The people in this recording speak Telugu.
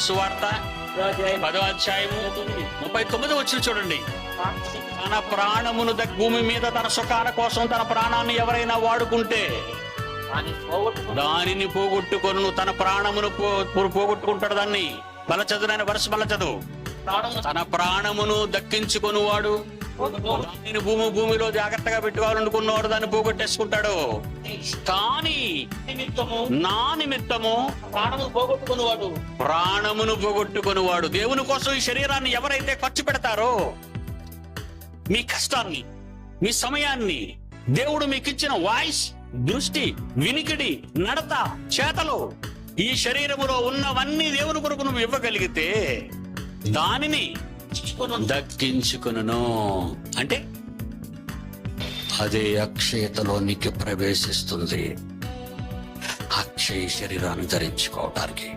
సువార్త 10వ అధ్యాయము 39 వచ్చిన చూడండి. తన ప్రాణమును భూమి మీద తన సుఖాల కోసం తన ప్రాణాన్ని ఎవరైనా వాడుకుంటే దానిని పోగొట్టుకొను. తన ప్రాణమును పోగొట్టుకుంటాడు. దాన్ని బల చదువు వరుస బల చదువు. తన ప్రాణమును దక్కించుకొని వాడు దానిని భూమిలో జాగ్రత్తగా పెట్టుకోవాలనుకున్నవాడు దాన్ని పోగొట్టేసుకుంటాడు. కానీ నా నిమిత్తము ప్రాణమును పోగొట్టుకునివాడు. దేవుని కోసం ఈ శరీరాన్ని ఎవరైతే ఖర్చు పెడతారో, మీ కష్టాన్ని, మీ సమయాన్ని, దేవుడు మీకు ఇచ్చిన వాయిస్, దృష్టి, వినికిడి, నడత, చేతలు, ఈ శరీరములో ఉన్నవన్నీ దేవుని కొరకు నువ్వు ఇవ్వగలిగితే దానిని దక్కించుకును. అంటే అదే అక్షయతలోనికి ప్రవేశిస్తుంది. అక్షయ శరీరాన్ని ధరించుకోవటానికి